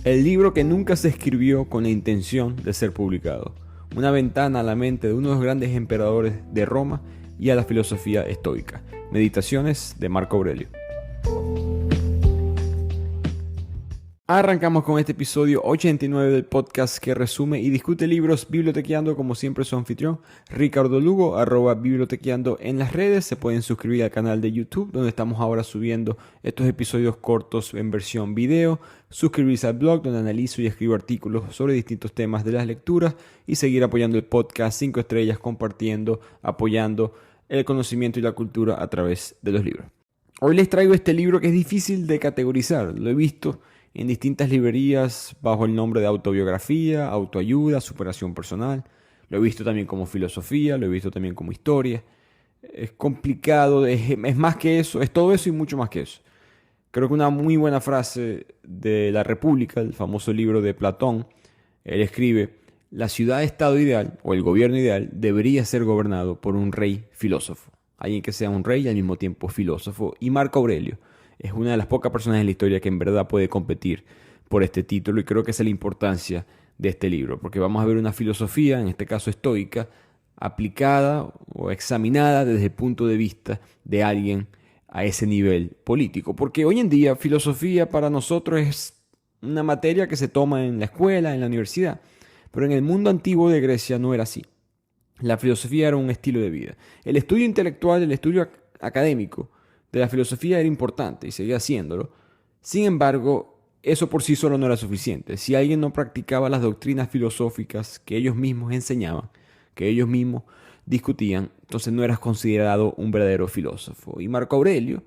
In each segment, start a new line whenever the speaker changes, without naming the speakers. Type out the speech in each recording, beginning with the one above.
El libro que nunca se escribió con la intención de ser publicado. Una ventana a la mente de uno de los grandes emperadores de Roma y a la filosofía estoica. Meditaciones de Marco Aurelio. Arrancamos con este episodio 89 del podcast que resume y discute libros bibliotequeando, como siempre su anfitrión Ricardo Lugo, @bibliotequeando en las redes. Se pueden suscribir al canal de YouTube donde estamos ahora subiendo estos episodios cortos en versión video, suscribirse al blog donde analizo y escribo artículos sobre distintos temas de las lecturas y seguir apoyando el podcast 5 estrellas, compartiendo, apoyando el conocimiento y la cultura a través de los libros. Hoy les traigo este libro que es difícil de categorizar. Lo he visto en distintas librerías bajo el nombre de autobiografía, autoayuda, superación personal. Lo he visto también como filosofía, lo he visto también como historia. Es complicado, es más que eso, es todo eso y mucho más que eso. Creo que una muy buena frase de La República, el famoso libro de Platón, él escribe: la ciudad-estado ideal o el gobierno ideal debería ser gobernado por un rey filósofo. Alguien que sea un rey y al mismo tiempo filósofo. Y Marco Aurelio es una de las pocas personas en la historia que en verdad puede competir por este título, y creo que esa es la importancia de este libro, porque vamos a ver una filosofía, en este caso estoica, aplicada o examinada desde el punto de vista de alguien a ese nivel político. Porque hoy en día filosofía para nosotros es una materia que se toma en la escuela, en la universidad, pero en el mundo antiguo de Grecia no era así. La filosofía era un estilo de vida. El estudio intelectual, el estudio académico de la filosofía era importante y seguía haciéndolo. Sin embargo, eso por sí solo no era suficiente. Si alguien no practicaba las doctrinas filosóficas que ellos mismos enseñaban, que ellos mismos discutían, entonces no eras considerado un verdadero filósofo. Y Marco Aurelio,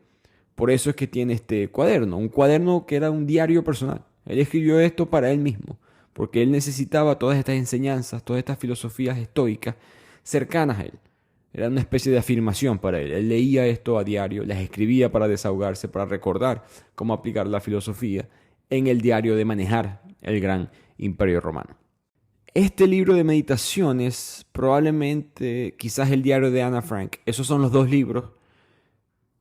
por eso es que tiene este cuaderno, un cuaderno que era un diario personal. Él escribió esto para él mismo, porque él necesitaba todas estas enseñanzas, todas estas filosofías estoicas cercanas a él. Era una especie de afirmación para él. Él leía esto a diario, las escribía para desahogarse, para recordar cómo aplicar la filosofía en el diario de manejar el gran imperio romano. Este libro de meditaciones, probablemente, quizás el diario de Ana Frank, esos son los dos libros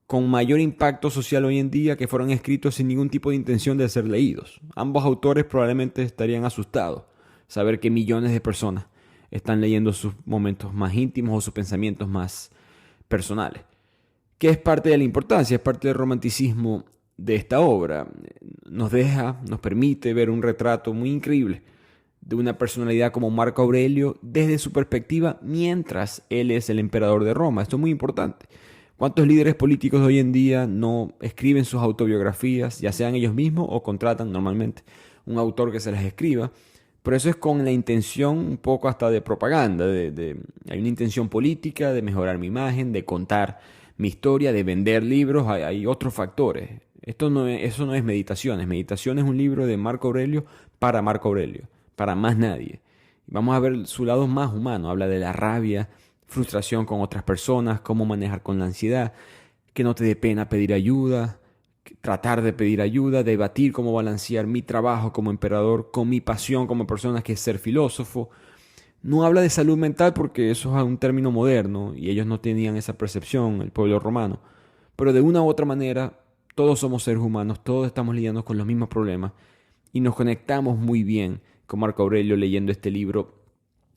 con mayor impacto social hoy en día que fueron escritos sin ningún tipo de intención de ser leídos. Ambos autores probablemente estarían asustados saber que millones de personas están leyendo sus momentos más íntimos o sus pensamientos más personales. Que es parte de la importancia, es parte del romanticismo de esta obra. Nos permite ver un retrato muy increíble de una personalidad como Marco Aurelio desde su perspectiva mientras él es el emperador de Roma. Esto es muy importante. ¿Cuántos líderes políticos de hoy en día no escriben sus autobiografías, ya sean ellos mismos o contratan normalmente un autor que se las escriba? Pero eso es con la intención un poco hasta de propaganda, hay una intención política de mejorar mi imagen, de contar mi historia, de vender libros, hay otros factores. Eso no es meditaciones. Meditación es un libro de Marco Aurelio, para más nadie. Vamos a ver su lado más humano, habla de la rabia, frustración con otras personas, cómo manejar con la ansiedad, que no te dé pena pedir ayuda, tratar de pedir ayuda, debatir cómo balancear mi trabajo como emperador con mi pasión como persona, que es ser filósofo. No habla de salud mental porque eso es un término moderno y ellos no tenían esa percepción, el pueblo romano. Pero de una u otra manera, todos somos seres humanos, todos estamos lidiando con los mismos problemas y nos conectamos muy bien con Marco Aurelio leyendo este libro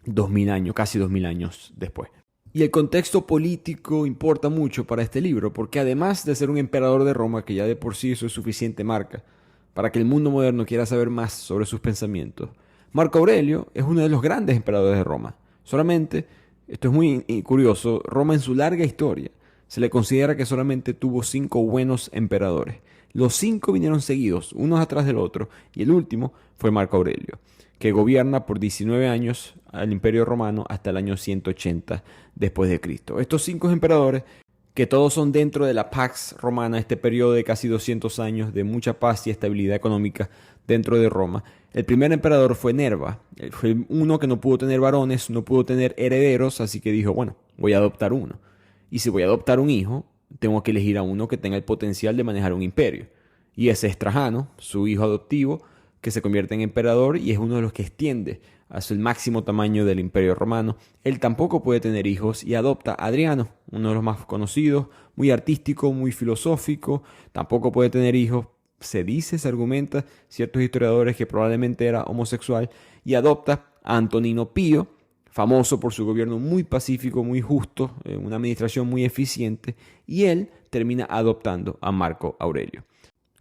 2000 años, casi 2000 años después. Y el contexto político importa mucho para este libro, porque además de ser un emperador de Roma, que ya de por sí eso es suficiente marca para que el mundo moderno quiera saber más sobre sus pensamientos, Marco Aurelio es uno de los grandes emperadores de Roma. Solamente, esto es muy curioso, Roma en su larga historia se le considera que solamente tuvo 5 buenos emperadores. Los 5 vinieron seguidos, unos atrás del otro, y el último fue Marco Aurelio, que gobierna por 19 años al Imperio Romano hasta el año 180 después de Cristo. Estos 5 emperadores, que todos son dentro de la Pax Romana, este periodo de casi 200 años de mucha paz y estabilidad económica dentro de Roma. El primer emperador fue Nerva. Fue uno que no pudo tener varones, no pudo tener herederos, así que dijo, bueno, voy a adoptar uno. Y si voy a adoptar un hijo, tengo que elegir a uno que tenga el potencial de manejar un imperio. Y ese es Trajano, su hijo adoptivo, que se convierte en emperador y es uno de los que extiende hasta el máximo tamaño del Imperio Romano. Él tampoco puede tener hijos y adopta a Adriano, uno de los más conocidos, muy artístico, muy filosófico, tampoco puede tener hijos, se argumenta, ciertos historiadores que probablemente era homosexual, y adopta a Antonino Pío, famoso por su gobierno muy pacífico, muy justo, una administración muy eficiente, y él termina adoptando a Marco Aurelio.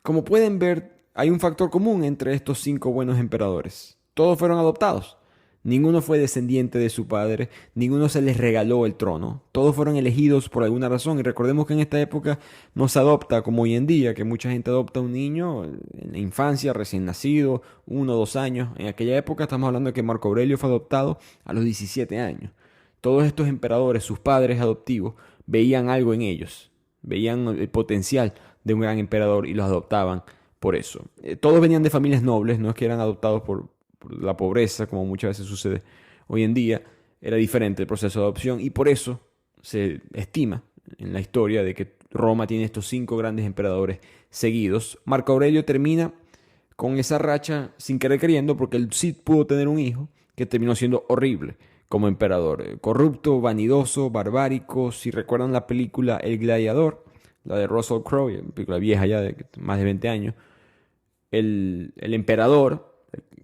Como pueden ver, hay un factor común entre estos 5 buenos emperadores. Todos fueron adoptados. Ninguno fue descendiente de su padre, ninguno se les regaló el trono. Todos fueron elegidos por alguna razón. Y recordemos que en esta época no se adopta como hoy en día, que mucha gente adopta a un niño en la infancia, recién nacido, 1 o 2 años. En aquella época estamos hablando de que Marco Aurelio fue adoptado a los 17 años. Todos estos emperadores, sus padres adoptivos, veían algo en ellos, veían el potencial de un gran emperador y los adoptaban por eso. Todos venían de familias nobles, no es que eran adoptados por la pobreza, como muchas veces sucede hoy en día. Era diferente el proceso de adopción y por eso se estima en la historia de que Roma tiene estos 5 grandes emperadores seguidos. Marco Aurelio termina con esa racha sin querer queriendo porque él sí pudo tener un hijo que terminó siendo horrible como emperador. Corrupto, vanidoso, barbárico. Si recuerdan la película El Gladiador, la de Russell Crowe, película vieja ya de más de 20 años, el emperador,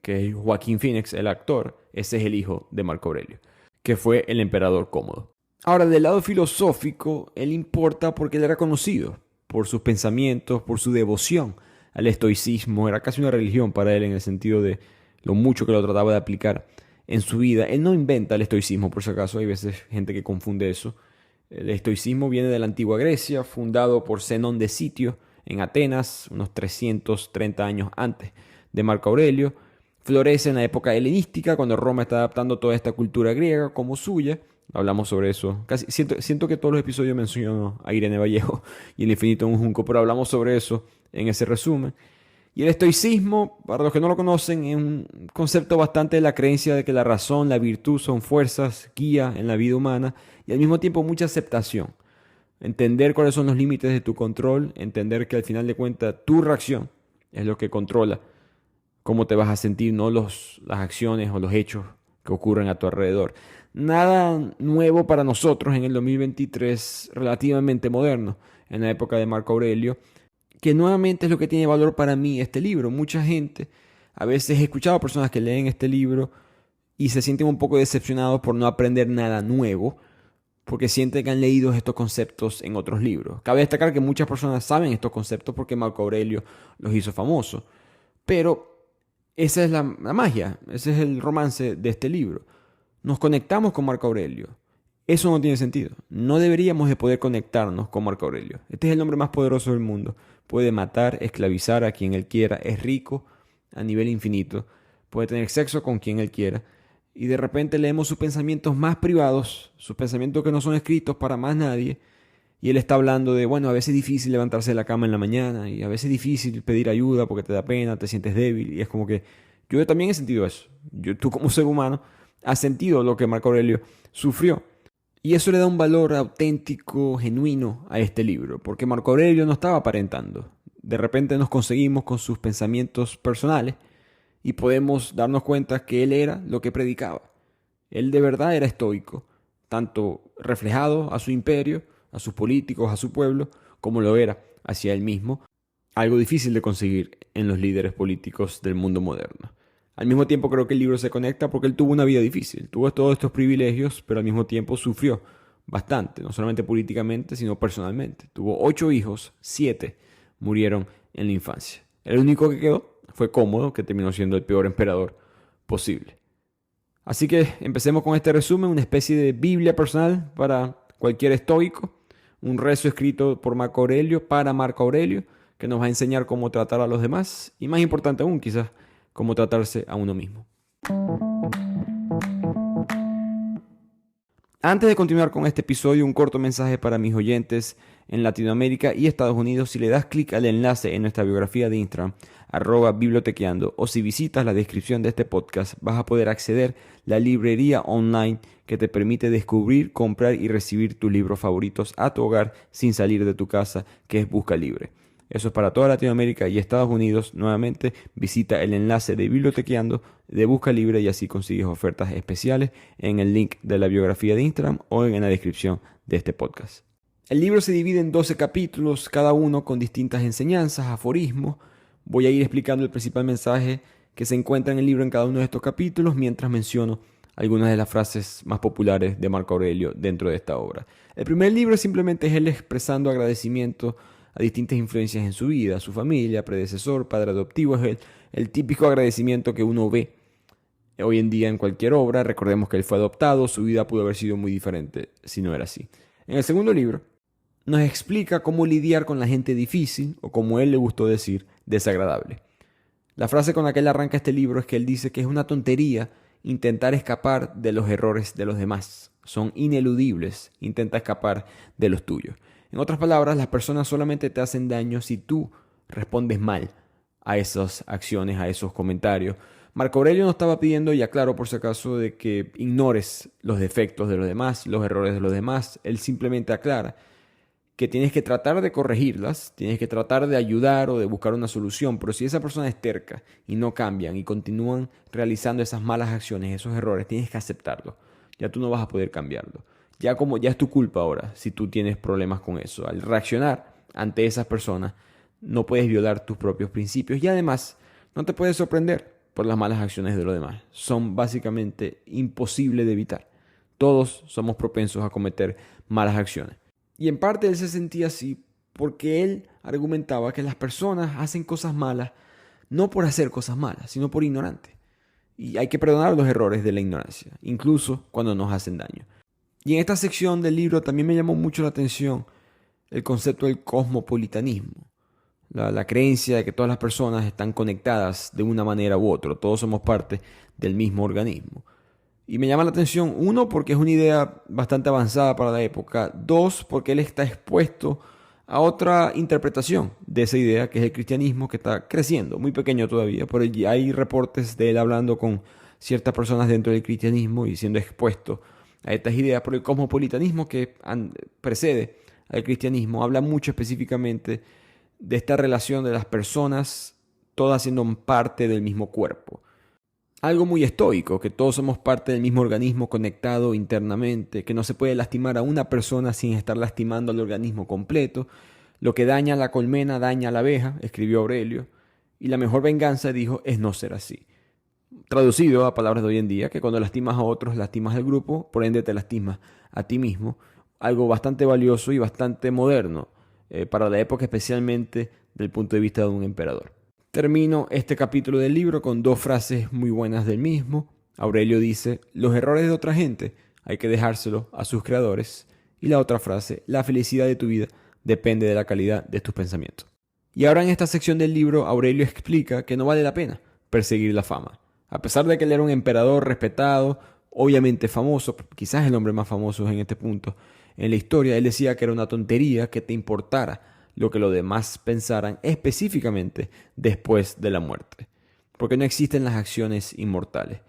que es Joaquín Phoenix, el actor, ese es el hijo de Marco Aurelio, que fue el emperador cómodo. Ahora, del lado filosófico, él importa porque él era conocido por sus pensamientos, por su devoción al estoicismo. Era casi una religión para él en el sentido de lo mucho que lo trataba de aplicar en su vida. Él no inventa el estoicismo, por si acaso, hay veces gente que confunde eso. El estoicismo viene de la antigua Grecia, fundado por Zenón de Sitio en Atenas, unos 330 años antes de Marco Aurelio. Florece en la época helenística, cuando Roma está adaptando toda esta cultura griega como suya. Hablamos sobre eso. Casi siento que todos los episodios menciono a Irene Vallejo y el infinito en un junco, pero hablamos sobre eso en ese resumen. Y el estoicismo, para los que no lo conocen, es un concepto bastante de la creencia de que la razón, la virtud son fuerzas, guía en la vida humana y al mismo tiempo mucha aceptación. Entender cuáles son los límites de tu control, entender que al final de cuentas tu reacción es lo que controla cómo te vas a sentir, no las acciones o los hechos que ocurren a tu alrededor. Nada nuevo para nosotros en el 2023, relativamente moderno, en la época de Marco Aurelio, que nuevamente es lo que tiene valor para mí este libro. Mucha gente, a veces he escuchado a personas que leen este libro y se sienten un poco decepcionados por no aprender nada nuevo, porque sienten que han leído estos conceptos en otros libros. Cabe destacar que muchas personas saben estos conceptos porque Marco Aurelio los hizo famosos, pero esa es la magia, ese es el romance de este libro. Nos conectamos con Marco Aurelio. Eso no tiene sentido. No deberíamos de poder conectarnos con Marco Aurelio. Este es el hombre más poderoso del mundo. Puede matar, esclavizar a quien él quiera. Es rico a nivel infinito. Puede tener sexo con quien él quiera. Y de repente leemos sus pensamientos más privados, sus pensamientos que no son escritos para más nadie. Y él está hablando de, bueno, a veces es difícil levantarse de la cama en la mañana. Y a veces es difícil pedir ayuda porque te da pena, te sientes débil. Y es como que yo también he sentido eso. Tú como ser humano has sentido lo que Marco Aurelio sufrió. Y eso le da un valor auténtico, genuino a este libro, porque Marco Aurelio no estaba aparentando. De repente nos conseguimos con sus pensamientos personales y podemos darnos cuenta que él era lo que predicaba. Él de verdad era estoico, tanto reflejado a su imperio, a sus políticos, a su pueblo, como lo era hacia él mismo. Algo difícil de conseguir en los líderes políticos del mundo moderno. Al mismo tiempo creo que el libro se conecta porque él tuvo una vida difícil, tuvo todos estos privilegios, pero al mismo tiempo sufrió bastante, no solamente políticamente, sino personalmente. Tuvo 8 hijos, 7 murieron en la infancia. El único que quedó fue Cómodo, que terminó siendo el peor emperador posible. Así que empecemos con este resumen, una especie de Biblia personal para cualquier estoico, un rezo escrito por Marco Aurelio para Marco Aurelio, que nos va a enseñar cómo tratar a los demás y más importante aún quizás, cómo tratarse a uno mismo. Antes de continuar con este episodio, un corto mensaje para mis oyentes en Latinoamérica y Estados Unidos. Si le das clic al enlace en nuestra biografía de Instagram, @bibliotequeando, o si visitas la descripción de este podcast, vas a poder acceder a la librería online que te permite descubrir, comprar y recibir tus libros favoritos a tu hogar sin salir de tu casa, que es Busca Libre. Eso es para toda Latinoamérica y Estados Unidos. Nuevamente visita el enlace de Bibliotequeando de Busca Libre y así consigues ofertas especiales en el link de la biografía de Instagram o en la descripción de este podcast. El libro se divide en 12 capítulos, cada uno con distintas enseñanzas, aforismos, Voy a ir explicando el principal mensaje que se encuentra en el libro en cada uno de estos capítulos, mientras menciono algunas de las frases más populares de Marco Aurelio dentro de esta obra. El primer libro simplemente es él expresando agradecimiento a distintas influencias en su vida, a su familia, predecesor, padre adoptivo. Es el típico agradecimiento que uno ve hoy en día en cualquier obra. Recordemos que él fue adoptado, su vida pudo haber sido muy diferente si no era así. En el segundo libro nos explica cómo lidiar con la gente difícil, o como él le gustó decir, desagradable. La frase con la que él arranca este libro es que él dice que es una tontería intentar escapar de los errores de los demás. Son ineludibles. Intenta escapar de los tuyos. En otras palabras, las personas solamente te hacen daño si tú respondes mal a esas acciones, a esos comentarios. Marco Aurelio no estaba pidiendo, y aclaro por si acaso, de que ignores los defectos de los demás, los errores de los demás. Él simplemente aclara que tienes que tratar de corregirlas, tienes que tratar de ayudar o de buscar una solución, pero si esa persona es terca y no cambian y continúan realizando esas malas acciones, esos errores, tienes que aceptarlo. Ya tú no vas a poder cambiarlo. Ya es tu culpa ahora si tú tienes problemas con eso. Al reaccionar ante esas personas, no puedes violar tus propios principios y además no te puedes sorprender por las malas acciones de los demás. Son básicamente imposibles de evitar. Todos somos propensos a cometer malas acciones. Y en parte él se sentía así porque él argumentaba que las personas hacen cosas malas no por hacer cosas malas, sino por ignorante. Y hay que perdonar los errores de la ignorancia, incluso cuando nos hacen daño. Y en esta sección del libro también me llamó mucho la atención el concepto del cosmopolitanismo. La creencia de que todas las personas están conectadas de una manera u otra. Todos somos parte del mismo organismo. Y me llama la atención, uno, porque es una idea bastante avanzada para la época. Dos, porque él está expuesto a otra interpretación de esa idea, que es el cristianismo, que está creciendo, muy pequeño todavía. Pero hay reportes de él hablando con ciertas personas dentro del cristianismo y siendo expuesto a estas ideas. Pero el cosmopolitanismo que precede al cristianismo habla mucho específicamente de esta relación de las personas, todas siendo parte del mismo cuerpo. Algo muy estoico, que todos somos parte del mismo organismo conectado internamente, que no se puede lastimar a una persona sin estar lastimando al organismo completo. Lo que daña a la colmena daña a la abeja, escribió Aurelio, y la mejor venganza, dijo, es no ser así. Traducido a palabras de hoy en día, que cuando lastimas a otros, lastimas al grupo, por ende te lastimas a ti mismo. Algo bastante valioso y bastante moderno para la época, especialmente desde el punto de vista de un emperador. Termino este capítulo del libro con dos frases muy buenas del mismo. Aurelio dice, los errores de otra gente hay que dejárselos a sus creadores. Y la otra frase, la felicidad de tu vida depende de la calidad de tus pensamientos. Y ahora en esta sección del libro, Aurelio explica que no vale la pena perseguir la fama. A pesar de que él era un emperador respetado, obviamente famoso, quizás el hombre más famoso en este punto en la historia, él decía que era una tontería que te importara lo que los demás pensaran específicamente después de la muerte, porque no existen las acciones inmortales.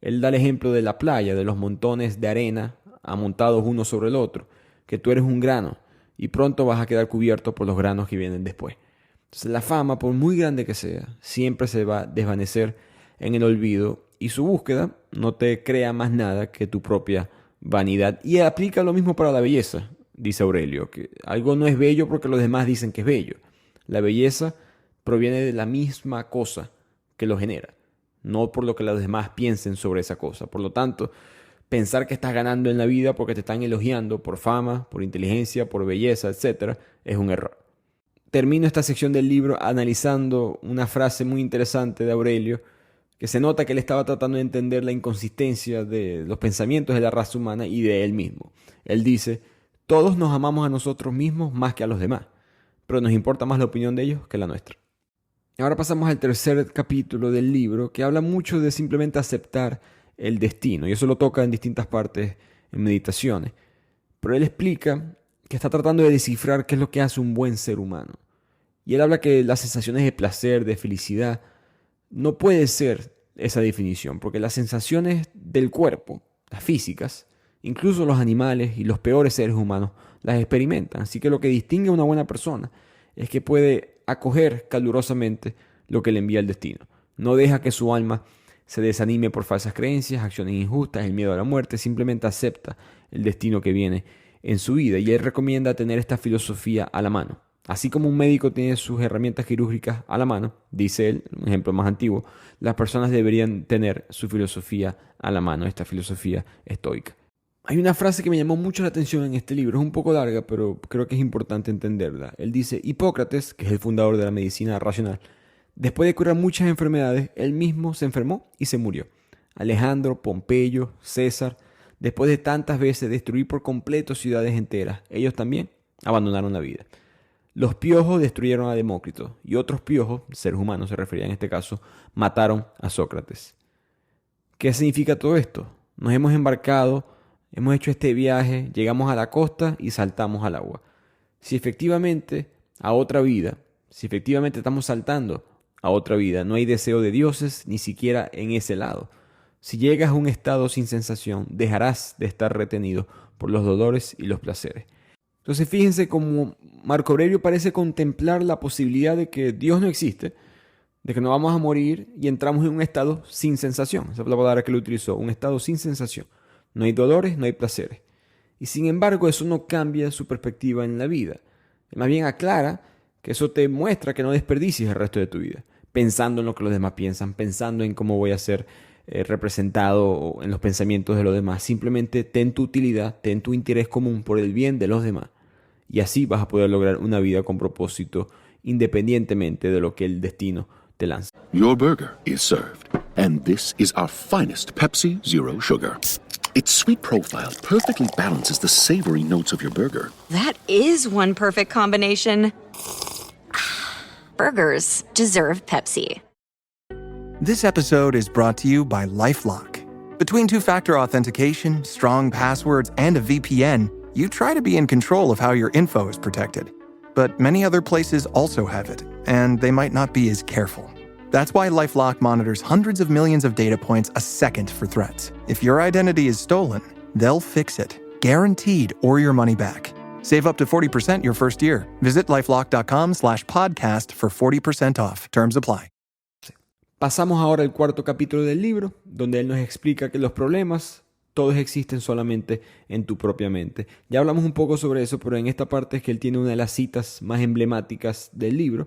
Él da el ejemplo de la playa, de los montones de arena amontados uno sobre el otro, que tú eres un grano y pronto vas a quedar cubierto por los granos que vienen después. Entonces la fama, por muy grande que sea, siempre se va a desvanecer en el olvido y su búsqueda no te crea más nada que tu propia vanidad. Y aplica lo mismo para la belleza. Dice Aurelio, que algo no es bello porque los demás dicen que es bello. La belleza proviene de la misma cosa que lo genera, no por lo que los demás piensen sobre esa cosa. Por lo tanto, pensar que estás ganando en la vida porque te están elogiando por fama, por inteligencia, por belleza, etc., es un error. Termino esta sección del libro analizando una frase muy interesante de Aurelio, que se nota que él estaba tratando de entender la inconsistencia de los pensamientos de la raza humana y de él mismo. Él dice, todos nos amamos a nosotros mismos más que a los demás, pero nos importa más la opinión de ellos que la nuestra. Ahora pasamos al tercer capítulo del libro, que habla mucho de simplemente aceptar el destino, y eso lo toca en distintas partes en meditaciones. Pero él explica que está tratando de descifrar qué es lo que hace un buen ser humano. Y él habla que las sensaciones de placer, de felicidad, no puede ser esa definición, porque las sensaciones del cuerpo, las físicas, incluso los animales y los peores seres humanos las experimentan. Así que lo que distingue a una buena persona es que puede acoger calurosamente lo que le envía el destino. No deja que su alma se desanime por falsas creencias, acciones injustas, el miedo a la muerte. Simplemente acepta el destino que viene en su vida. Y él recomienda tener esta filosofía a la mano. Así como un médico tiene sus herramientas quirúrgicas a la mano, dice él, un ejemplo más antiguo, las personas deberían tener su filosofía a la mano, esta filosofía estoica. Hay una frase que me llamó mucho la atención en este libro, es un poco larga, pero creo que es importante entenderla. Él dice, Hipócrates, que es el fundador de la medicina racional, después de curar muchas enfermedades, él mismo se enfermó y se murió. Alejandro, Pompeyo, César, después de tantas veces destruir por completo ciudades enteras, ellos también abandonaron la vida. Los piojos destruyeron a Demócrito y otros piojos, seres humanos se refería en este caso, mataron a Sócrates. ¿Qué significa todo esto? Nos hemos embarcado, hemos hecho este viaje, llegamos a la costa y saltamos al agua. Si efectivamente a otra vida, si efectivamente estamos saltando a otra vida, no hay deseo de dioses ni siquiera en ese lado. Si llegas a un estado sin sensación, dejarás de estar retenido por los dolores y los placeres. Entonces fíjense cómo Marco Aurelio parece contemplar la posibilidad de que Dios no existe, de que nos vamos a morir y entramos en un estado sin sensación. Esa es la palabra que él utilizó, un estado sin sensación. No hay dolores, no hay placeres. Y sin embargo eso no cambia su perspectiva en la vida. Más bien aclara que eso te muestra que no desperdicies el resto de tu vida, pensando en lo que los demás piensan, pensando en cómo voy a ser representado en los pensamientos de los demás. Simplemente ten tu utilidad, ten tu interés común por el bien de los demás. Y así vas a poder lograr una vida con propósito independientemente de lo que el destino te lance.
Your burger is served, and this is our finest Pepsi Zero Sugar. Its sweet profile perfectly balances the savory notes of your burger.
That is one perfect combination. Burgers deserve Pepsi.
This episode is brought to you by LifeLock. Between two-factor authentication, strong passwords, and a VPN, you try to be in control of how your info is protected. But many other places also have it, and they might not be as careful. That's why LifeLock monitors hundreds of millions of data points a second for threats. If your identity is stolen, they'll fix it, guaranteed, or your money back. Save up to 40% your first year. Visit LifeLock.com/podcast for 40% off. Terms apply.
Pasamos ahora al cuarto capítulo del libro, donde él nos explica que los problemas todos existen solamente en tu propia mente. Ya hablamos un poco sobre eso, pero en esta parte es que él tiene una de las citas más emblemáticas del libro,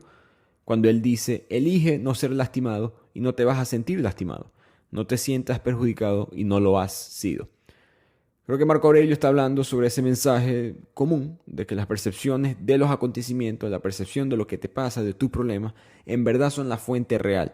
cuando él dice, elige no ser lastimado y no te vas a sentir lastimado. No te sientas perjudicado y no lo has sido. Creo que Marco Aurelio está hablando sobre ese mensaje común de que las percepciones de los acontecimientos, la percepción de lo que te pasa, de tus problemas, en verdad son la fuente real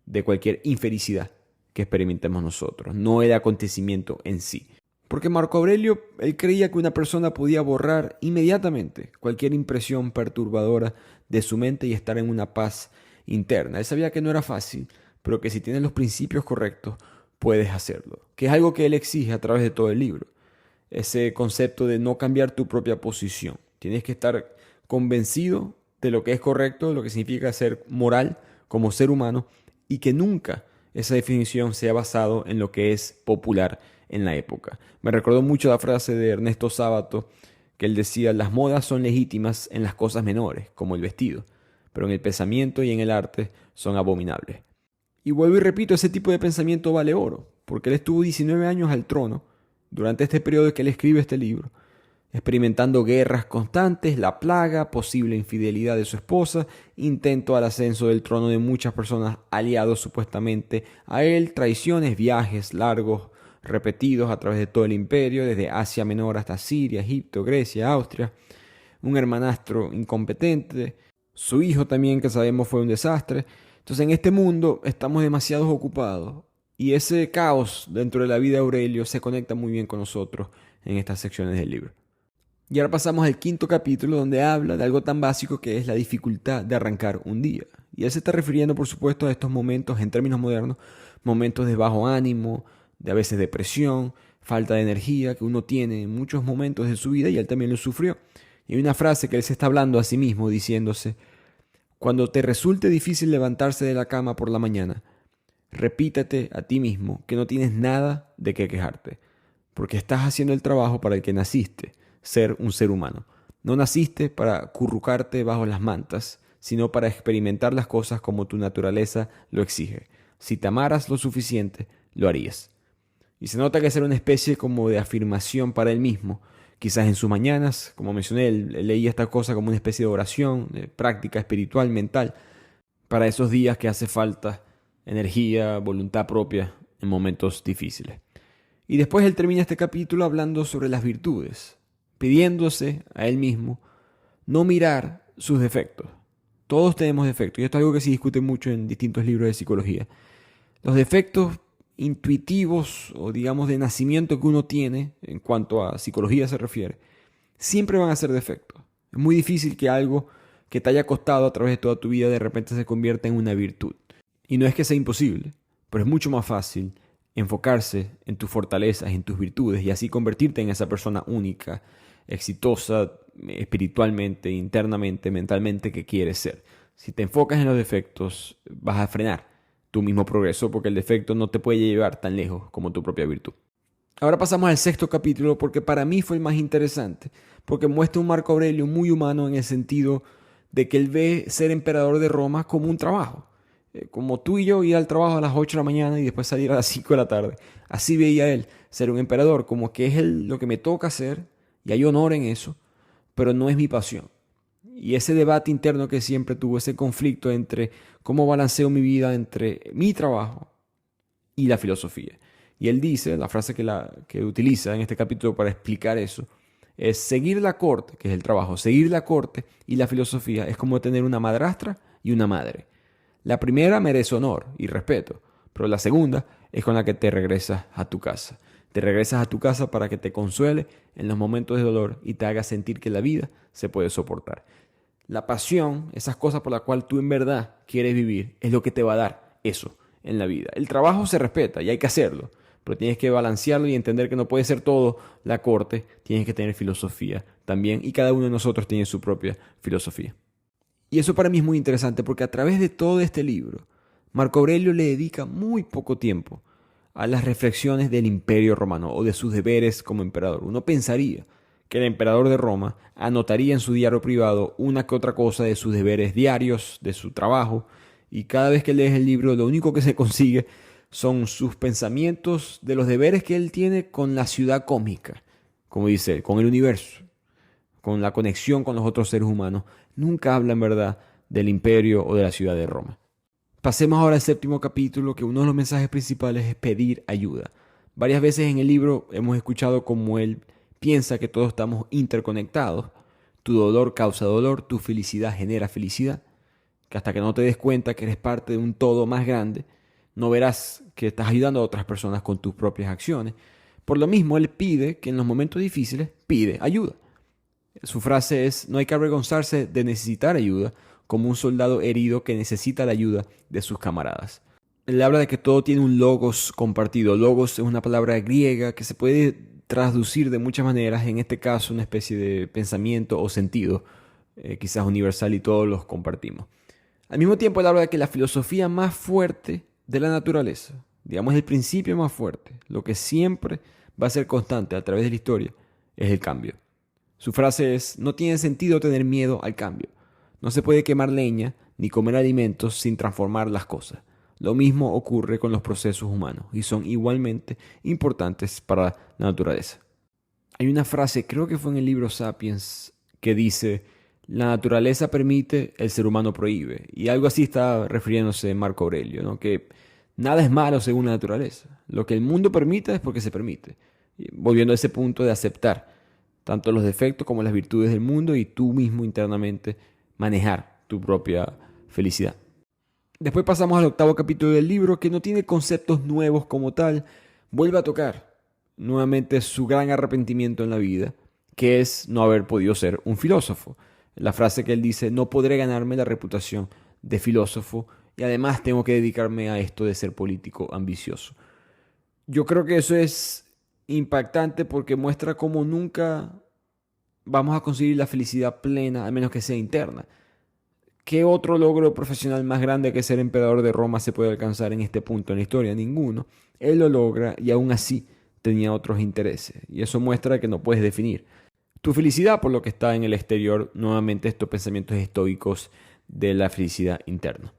de cualquier infelicidad que experimentemos nosotros, no el acontecimiento en sí. Porque Marco Aurelio, él creía que una persona podía borrar inmediatamente cualquier impresión perturbadora de su mente y estar en una paz interna. Él sabía que no era fácil, pero que si tienes los principios correctos, puedes hacerlo. Que es algo que él exige a través de todo el libro. Ese concepto de no cambiar tu propia posición. Tienes que estar convencido de lo que es correcto, de lo que significa ser moral como ser humano, y que nunca esa definición sea basado en lo que es popular en la época. Me recordó mucho la frase de Ernesto Sábato, que él decía, las modas son legítimas en las cosas menores, como el vestido, pero en el pensamiento y en el arte son abominables. Y vuelvo y repito, ese tipo de pensamiento vale oro, porque él estuvo 19 años al trono, durante este periodo que él escribe este libro, experimentando guerras constantes, la plaga, posible infidelidad de su esposa, intento al ascenso del trono de muchas personas aliados supuestamente a él, traiciones, viajes largos, repetidos a través de todo el imperio, desde Asia Menor hasta Siria, Egipto, Grecia, Austria, un hermanastro incompetente, su hijo también que sabemos fue un desastre. Entonces en este mundo estamos demasiado ocupados y ese caos dentro de la vida de Aurelio se conecta muy bien con nosotros en estas secciones del libro. Y ahora pasamos al quinto capítulo donde habla de algo tan básico que es la dificultad de arrancar un día. Y él se está refiriendo por supuesto a estos momentos en términos modernos, momentos de bajo ánimo, de a veces depresión, falta de energía que uno tiene en muchos momentos de su vida y él también lo sufrió. Y hay una frase que él se está hablando a sí mismo diciéndose, cuando te resulte difícil levantarse de la cama por la mañana, repítate a ti mismo que no tienes nada de qué quejarte, porque estás haciendo el trabajo para el que naciste, ser un ser humano. No naciste para currucarte bajo las mantas, sino para experimentar las cosas como tu naturaleza lo exige. Si te amaras lo suficiente, lo harías. Y se nota que es una especie como de afirmación para él mismo, Quizás en sus mañanas, como mencioné, él leía esta cosa como una especie de oración, de práctica espiritual, mental, para esos días que hace falta energía, voluntad propia en momentos difíciles. Y después él termina este capítulo hablando sobre las virtudes, pidiéndose a él mismo no mirar sus defectos. Todos tenemos defectos, y esto es algo que se discute mucho en distintos libros de psicología. Los defectos intuitivos o digamos de nacimiento que uno tiene, en cuanto a psicología se refiere, siempre van a ser defectos. Es muy difícil que algo que te haya costado a través de toda tu vida de repente se convierta en una virtud. Y no es que sea imposible, pero es mucho más fácil enfocarse en tus fortalezas, en tus virtudes y así convertirte en esa persona única, exitosa espiritualmente, internamente, mentalmente que quieres ser. Si te enfocas en los defectos, vas a frenar tu mismo progreso porque el defecto no te puede llevar tan lejos como tu propia virtud. Ahora pasamos al sexto capítulo porque para mí fue el más interesante, porque muestra un Marco Aurelio muy humano en el sentido de que él ve ser emperador de Roma como un trabajo. Como tú y yo ir al trabajo a las 8 de la mañana y después salir a las 5 de la tarde. Así veía él ser un emperador, como que es lo que me toca hacer y hay honor en eso, pero no es mi pasión. Y ese debate interno que siempre tuvo, ese conflicto entre cómo balanceo mi vida entre mi trabajo y la filosofía. Y él dice, la frase que utiliza en este capítulo para explicar eso, es seguir la corte, que es el trabajo, seguir la corte y la filosofía es como tener una madrastra y una madre. La primera merece honor y respeto, pero la segunda es con la que te regresas a tu casa. Te regresas a tu casa para que te consuele en los momentos de dolor y te haga sentir que la vida se puede soportar. La pasión, esas cosas por las cuales tú en verdad quieres vivir, es lo que te va a dar eso en la vida. El trabajo se respeta y hay que hacerlo, pero tienes que balancearlo y entender que no puede ser todo la corte, tienes que tener filosofía también y cada uno de nosotros tiene su propia filosofía. Y eso para mí es muy interesante porque a través de todo este libro, Marco Aurelio le dedica muy poco tiempo a las reflexiones del Imperio Romano o de sus deberes como emperador. Uno pensaría que el emperador de Roma anotaría en su diario privado una que otra cosa de sus deberes diarios, de su trabajo, y cada vez que lees el libro lo único que se consigue son sus pensamientos de los deberes que él tiene con la ciudad cósmica, como dice, con el universo, con la conexión con los otros seres humanos. Nunca habla en verdad del imperio o de la ciudad de Roma. Pasemos ahora al séptimo capítulo, que uno de los mensajes principales es pedir ayuda. Varias veces en el libro hemos escuchado cómo él piensa que todos estamos interconectados. Tu dolor causa dolor, tu felicidad genera felicidad. Que hasta que no te des cuenta que eres parte de un todo más grande, no verás que estás ayudando a otras personas con tus propias acciones. Por lo mismo, él pide que en los momentos difíciles pide ayuda. Su frase es: no hay que avergonzarse de necesitar ayuda, como un soldado herido que necesita la ayuda de sus camaradas. Él habla de que todo tiene un logos compartido. Logos es una palabra griega que se puede traducir de muchas maneras, en este caso una especie de pensamiento o sentido, quizás universal, y todos los compartimos. Al mismo tiempo él habla de que la filosofía más fuerte de la naturaleza, digamos el principio más fuerte, lo que siempre va a ser constante a través de la historia, es el cambio. Su frase es: no tiene sentido tener miedo al cambio. No se puede quemar leña ni comer alimentos sin transformar las cosas. Lo mismo ocurre con los procesos humanos y son igualmente importantes para la naturaleza. Hay una frase, creo que fue en el libro Sapiens, que dice: la naturaleza permite, el ser humano prohíbe. Y algo así está refiriéndose Marco Aurelio, ¿no? Que nada es malo según la naturaleza. Lo que el mundo permite es porque se permite. Y volviendo a ese punto de aceptar tanto los defectos como las virtudes del mundo y tú mismo internamente manejar tu propia felicidad. Después pasamos al octavo capítulo del libro, que no tiene conceptos nuevos como tal. Vuelve a tocar nuevamente su gran arrepentimiento en la vida, que es no haber podido ser un filósofo. La frase que él dice: no podré ganarme la reputación de filósofo y además tengo que dedicarme a esto de ser político ambicioso. Yo creo que eso es impactante porque muestra cómo nunca vamos a conseguir la felicidad plena a menos que sea interna. ¿Qué otro logro profesional más grande que ser emperador de Roma se puede alcanzar en este punto en la historia? Ninguno. Él lo logra y aún así tenía otros intereses. Y eso muestra que no puedes definir tu felicidad por lo que está en el exterior. Nuevamente estos pensamientos estoicos de la felicidad interna.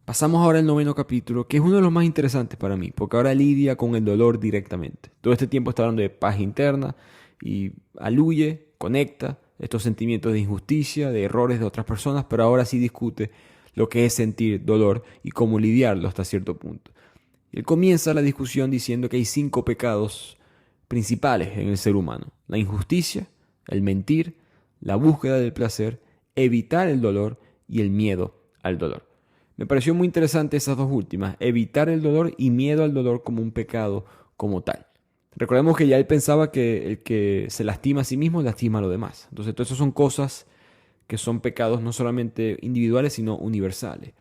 Pasamos ahora al noveno capítulo, que es uno de los más interesantes para mí, porque ahora lidia con el dolor directamente. Todo este tiempo está hablando de paz interna y aluye, conecta estos sentimientos de injusticia, de errores de otras personas, pero ahora sí discute lo que es sentir dolor y cómo lidiarlo hasta cierto punto. Él comienza la discusión diciendo que hay 5 pecados principales en el ser humano: la injusticia, el mentir, la búsqueda del placer, evitar el dolor y el miedo al dolor. Me pareció muy interesante esas dos últimas, evitar el dolor y miedo al dolor como un pecado como tal. Recordemos que ya él pensaba que el que se lastima a sí mismo lastima a los demás. Entonces, todas esas son cosas que son pecados no solamente individuales, sino universales.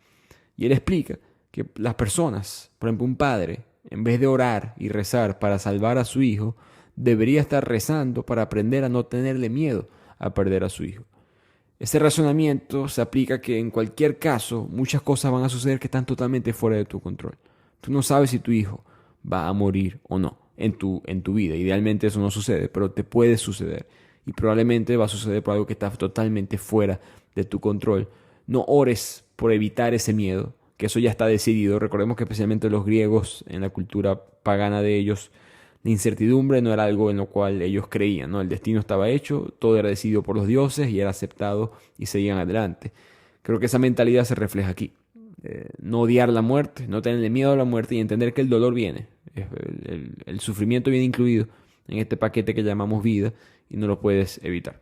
Y él explica que las personas, por ejemplo, un padre, en vez de orar y rezar para salvar a su hijo, debería estar rezando para aprender a no tenerle miedo a perder a su hijo. Ese razonamiento se aplica que en cualquier caso muchas cosas van a suceder que están totalmente fuera de tu control. Tú no sabes si tu hijo va a morir o no en tu vida. Idealmente eso no sucede, pero te puede suceder. Y probablemente va a suceder por algo que está totalmente fuera de tu control. No ores por evitar ese miedo, que eso ya está decidido. Recordemos que especialmente los griegos, en la cultura pagana de ellos, la incertidumbre no era algo en lo cual ellos creían, ¿no? El destino estaba hecho, todo era decidido por los dioses y era aceptado y seguían adelante. Creo que esa mentalidad se refleja aquí. No odiar la muerte, no tenerle miedo a la muerte y entender que el dolor viene. El sufrimiento viene incluido en este paquete que llamamos vida y no lo puedes evitar.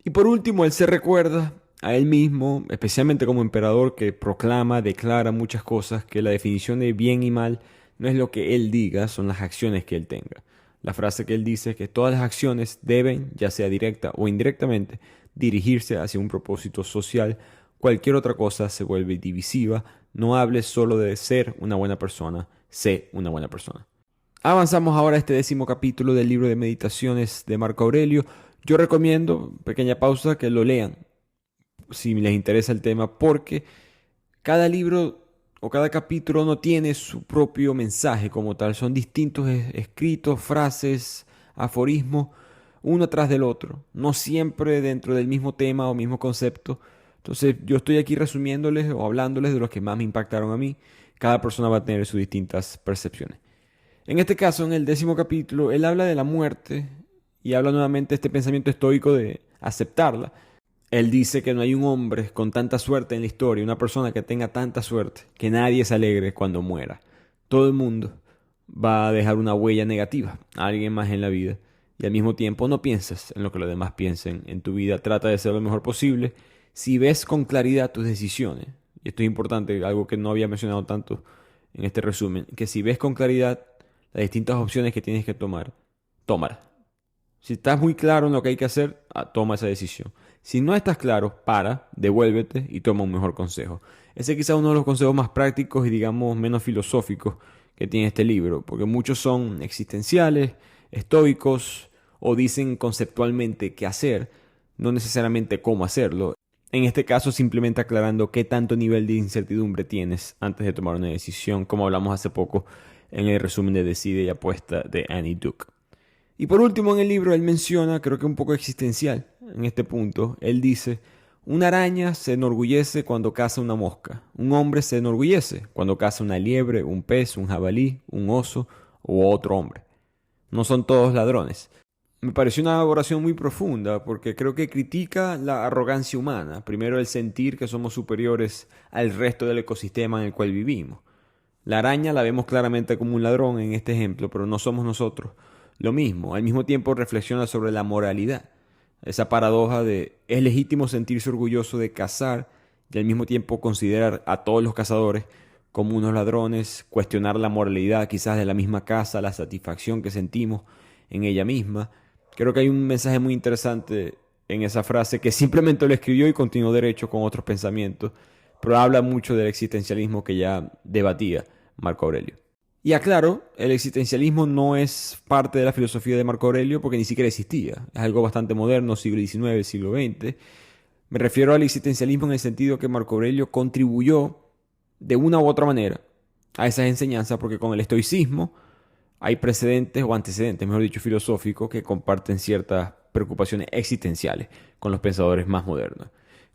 Y por último, él se recuerda a él mismo, especialmente como emperador que proclama, declara muchas cosas, que la definición de bien y mal no es lo que él diga, son las acciones que él tenga. La frase que él dice es que todas las acciones deben, ya sea directa o indirectamente, dirigirse hacia un propósito social. Cualquier otra cosa se vuelve divisiva. No hables solo de ser una buena persona, sé una buena persona. Avanzamos ahora a este 10º capítulo del libro de Meditaciones de Marco Aurelio. Yo recomiendo, pequeña pausa, que lo lean si les interesa el tema, porque cada libro o cada capítulo no tiene su propio mensaje como tal. Son distintos escritos, frases, aforismos, uno tras del otro. No siempre dentro del mismo tema o mismo concepto. Entonces yo estoy aquí resumiéndoles o hablándoles de los que más me impactaron a mí. Cada persona va a tener sus distintas percepciones. En este caso, en el 10º capítulo, él habla de la muerte y habla nuevamente de este pensamiento estoico de aceptarla. Él dice que no hay un hombre con tanta suerte en la historia, una persona que tenga tanta suerte, que nadie se alegre cuando muera. Todo el mundo va a dejar una huella negativa a alguien más en la vida. Y al mismo tiempo no pienses en lo que los demás piensen en tu vida. Trata de ser lo mejor posible. Si ves con claridad tus decisiones, y esto es importante, algo que no había mencionado tanto en este resumen, que si ves con claridad las distintas opciones que tienes que tomar, tómala. Si estás muy claro en lo que hay que hacer, toma esa decisión. Si no estás claro, devuélvete y toma un mejor consejo. Ese quizás es uno de los consejos más prácticos y digamos menos filosóficos que tiene este libro, porque muchos son existenciales, estoicos o dicen conceptualmente qué hacer, no necesariamente cómo hacerlo. En este caso simplemente aclarando qué tanto nivel de incertidumbre tienes antes de tomar una decisión, como hablamos hace poco en el resumen de Decide y Apuesta de Annie Duke. Y por último en el libro él menciona, creo que un poco existencial en este punto, él dice: una araña se enorgullece cuando caza una mosca, un hombre se enorgullece cuando caza una liebre, un pez, un jabalí, un oso u otro hombre. No son todos ladrones. Me pareció una oración muy profunda porque creo que critica la arrogancia humana. Primero, el sentir que somos superiores al resto del ecosistema en el cual vivimos. La araña la vemos claramente como un ladrón en este ejemplo, pero no somos nosotros. Lo mismo, al mismo tiempo reflexiona sobre la moralidad. Esa paradoja de es legítimo sentirse orgulloso de cazar y al mismo tiempo considerar a todos los cazadores como unos ladrones, cuestionar la moralidad quizás de la misma caza, la satisfacción que sentimos en ella misma. Creo que hay un mensaje muy interesante en esa frase que simplemente lo escribió y continuó derecho con otros pensamientos, pero habla mucho del existencialismo que ya debatía Marco Aurelio. Y aclaro, el existencialismo no es parte de la filosofía de Marco Aurelio porque ni siquiera existía. Es algo bastante moderno, siglo XIX, siglo XX. Me refiero al existencialismo en el sentido que Marco Aurelio contribuyó de una u otra manera a esas enseñanzas, porque con el estoicismo hay precedentes o antecedentes, mejor dicho, filosóficos que comparten ciertas preocupaciones existenciales con los pensadores más modernos.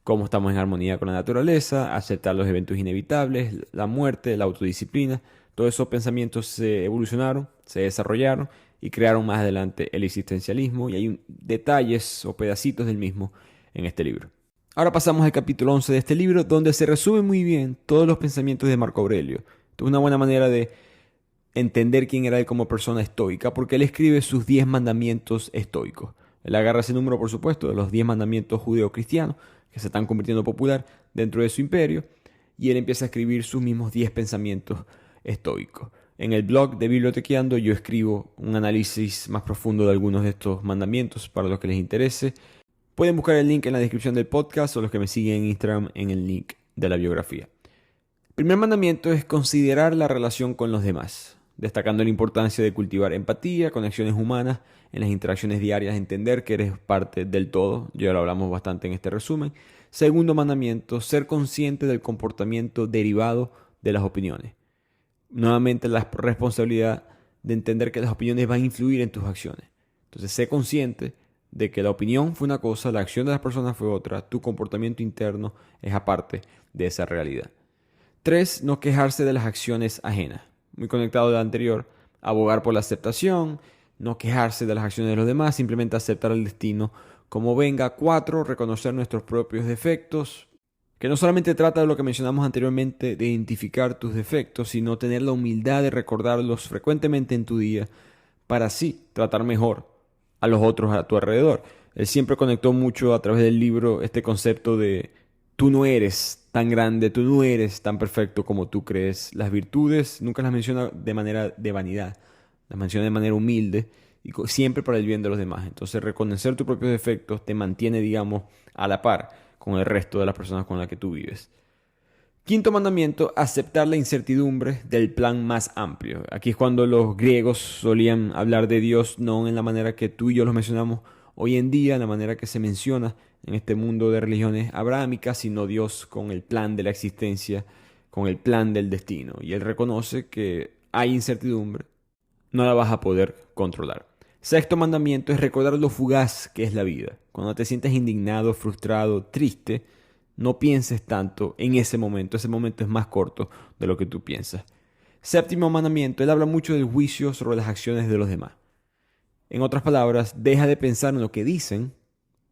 Cómo estamos en armonía con la naturaleza, aceptar los eventos inevitables, la muerte, la autodisciplina. Todos esos pensamientos se evolucionaron, se desarrollaron y crearon más adelante el existencialismo, y hay detalles o pedacitos del mismo en este libro. Ahora pasamos al capítulo 11 de este libro, donde se resumen muy bien todos los pensamientos de Marco Aurelio. Esto es una buena manera de entender quién era él como persona estoica, porque él escribe sus 10 mandamientos estoicos. Él agarra ese número, por supuesto, de los 10 mandamientos judeo-cristianos, que se están convirtiendo popular dentro de su imperio, y él empieza a escribir sus mismos 10 pensamientos estoicos. En el blog de Bibliotequeando yo escribo un análisis más profundo de algunos de estos mandamientos para los que les interese. Pueden buscar el link en la descripción del podcast o los que me siguen en Instagram en el link de la biografía. El primer mandamiento es considerar la relación con los demás, destacando la importancia de cultivar empatía, conexiones humanas en las interacciones diarias, entender que eres parte del todo. Ya lo hablamos bastante en este resumen. Segundo mandamiento, ser consciente del comportamiento derivado de las opiniones. Nuevamente la responsabilidad de entender que las opiniones van a influir en tus acciones. Entonces, sé consciente de que la opinión fue una cosa, la acción de las personas fue otra, tu comportamiento interno es aparte de esa realidad. 3. No quejarse de las acciones ajenas. Muy conectado al anterior, abogar por la aceptación, no quejarse de las acciones de los demás, simplemente aceptar el destino como venga. 4. Reconocer nuestros propios defectos, que no solamente trata de lo que mencionamos anteriormente, de identificar tus defectos, sino tener la humildad de recordarlos frecuentemente en tu día para así tratar mejor a los otros a tu alrededor. Él siempre conectó mucho a través del libro este concepto de tú no eres tan grande, tú no eres tan perfecto como tú crees. Las virtudes nunca las menciona de manera de vanidad, las menciona de manera humilde y siempre para el bien de los demás. Entonces, reconocer tus propios defectos te mantiene, digamos, a la par con el resto de las personas con las que tú vives. Quinto mandamiento, aceptar la incertidumbre del plan más amplio. Aquí es cuando los griegos solían hablar de Dios no en la manera que tú y yo los mencionamos hoy en día, en la manera que se menciona en este mundo de religiones abrahámicas, sino Dios con el plan de la existencia, con el plan del destino. Y él reconoce que hay incertidumbre, no la vas a poder controlar. Sexto mandamiento es recordar lo fugaz que es la vida. Cuando te sientes indignado, frustrado, triste, no pienses tanto en ese momento. Ese momento es más corto de lo que tú piensas. Séptimo mandamiento, él habla mucho del juicio sobre las acciones de los demás. En otras palabras, deja de pensar en lo que dicen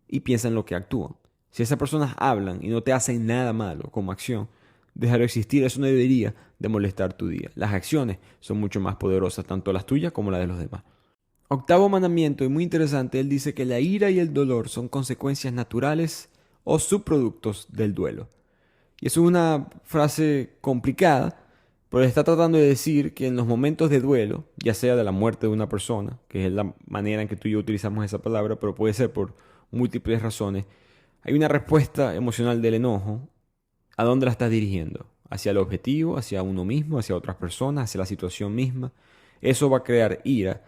y piensa en lo que actúan. Si esas personas hablan y no te hacen nada malo como acción, dejar de existir, eso no debería de molestar tu día. Las acciones son mucho más poderosas, tanto las tuyas como las de los demás. Octavo mandamiento, y muy interesante, él dice que la ira y el dolor son consecuencias naturales o subproductos del duelo. Y eso es una frase complicada, pero está tratando de decir que en los momentos de duelo, ya sea de la muerte de una persona, que es la manera en que tú y yo utilizamos esa palabra, pero puede ser por múltiples razones, hay una respuesta emocional del enojo. ¿A dónde la estás dirigiendo? ¿Hacia el objetivo, hacia uno mismo, hacia otras personas, hacia la situación misma? Eso va a crear ira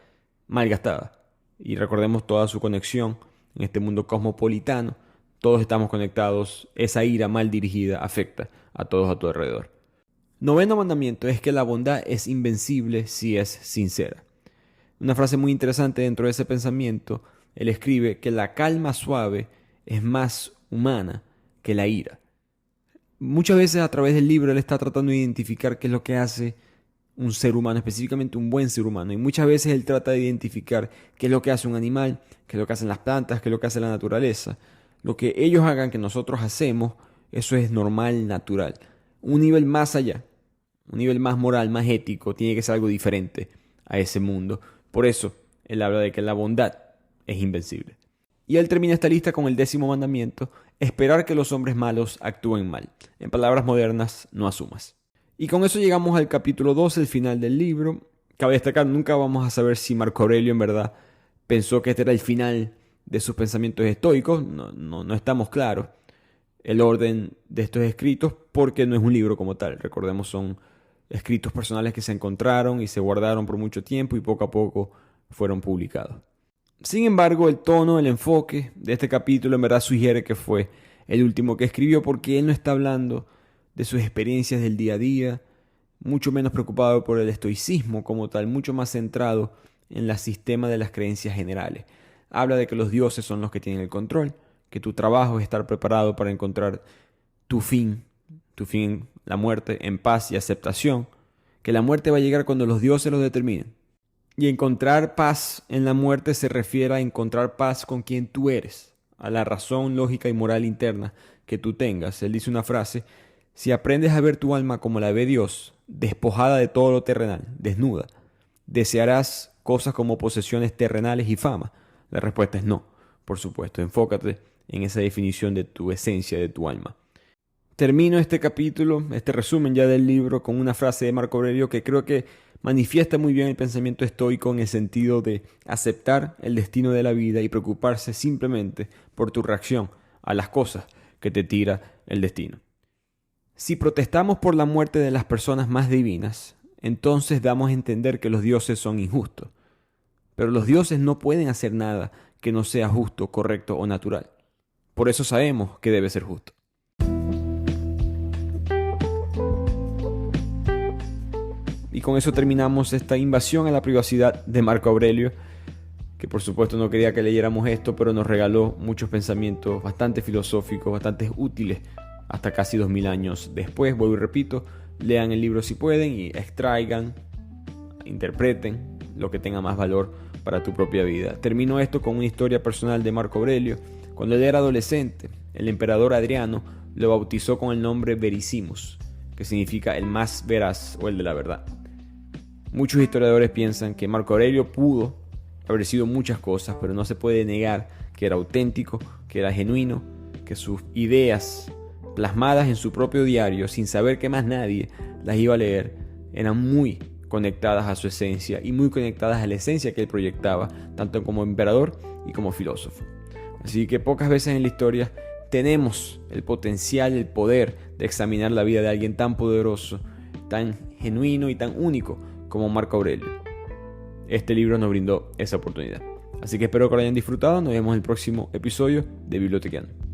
malgastada. Y recordemos toda su conexión en este mundo cosmopolitano. Todos estamos conectados. Esa ira mal dirigida afecta a todos a tu alrededor. Noveno mandamiento es que la bondad es invencible si es sincera. Una frase muy interesante dentro de ese pensamiento. Él escribe que la calma suave es más humana que la ira. Muchas veces a través del libro él está tratando de identificar qué es lo que hace un ser humano, específicamente un buen ser humano. Y muchas veces él trata de identificar qué es lo que hace un animal, qué es lo que hacen las plantas, qué es lo que hace la naturaleza. Lo que ellos hagan que nosotros hacemos, eso es normal, natural. Un nivel más allá, un nivel más moral, más ético, tiene que ser algo diferente a ese mundo. Por eso él habla de que la bondad es invencible. Y él termina esta lista con el 10º mandamiento, esperar que los hombres malos actúen mal. En palabras modernas, no asumas. Y con eso llegamos al capítulo 12, el final del libro. Cabe destacar, nunca vamos a saber si Marco Aurelio en verdad pensó que este era el final de sus pensamientos estoicos. No estamos claros el orden de estos escritos porque no es un libro como tal. Recordemos, son escritos personales que se encontraron y se guardaron por mucho tiempo y poco a poco fueron publicados. Sin embargo, el tono, el enfoque de este capítulo en verdad sugiere que fue el último que escribió porque él no está hablando de sus experiencias del día a día, mucho menos preocupado por el estoicismo como tal, mucho más centrado en el sistema de las creencias generales. Habla de que los dioses son los que tienen el control, que tu trabajo es estar preparado para encontrar tu fin, la muerte, en paz y aceptación, que la muerte va a llegar cuando los dioses lo determinen. Y encontrar paz en la muerte se refiere a encontrar paz con quien tú eres, a la razón lógica y moral interna que tú tengas. Él dice una frase: si aprendes a ver tu alma como la ve Dios, despojada de todo lo terrenal, desnuda, ¿desearás cosas como posesiones terrenales y fama? La respuesta es no, por supuesto. Enfócate en esa definición de tu esencia, de tu alma. Termino este capítulo, este resumen ya del libro, con una frase de Marco Aurelio que creo que manifiesta muy bien el pensamiento estoico en el sentido de aceptar el destino de la vida y preocuparse simplemente por tu reacción a las cosas que te tira el destino. Si protestamos por la muerte de las personas más divinas, entonces damos a entender que los dioses son injustos. Pero los dioses no pueden hacer nada que no sea justo, correcto o natural. Por eso sabemos que debe ser justo. Y con eso terminamos esta invasión a la privacidad de Marco Aurelio, que por supuesto no quería que leyéramos esto, pero nos regaló muchos pensamientos bastante filosóficos, bastante útiles, hasta casi 2000 años después. Vuelvo y repito, lean el libro si pueden y extraigan, interpreten lo que tenga más valor para tu propia vida. Termino esto con una historia personal de Marco Aurelio. Cuando él era adolescente, el emperador Adriano lo bautizó con el nombre Vericimus, que significa el más veraz o el de la verdad. Muchos historiadores piensan que Marco Aurelio pudo haber sido muchas cosas, pero no se puede negar que era auténtico, que era genuino, que sus ideas plasmadas en su propio diario, sin saber que más nadie las iba a leer, eran muy conectadas a su esencia y muy conectadas a la esencia que él proyectaba, tanto como emperador y como filósofo. Así que pocas veces en la historia tenemos el potencial, el poder de examinar la vida de alguien tan poderoso, tan genuino y tan único como Marco Aurelio. Este libro nos brindó esa oportunidad. Así que espero que lo hayan disfrutado. Nos vemos en el próximo episodio de Bibliotequeando.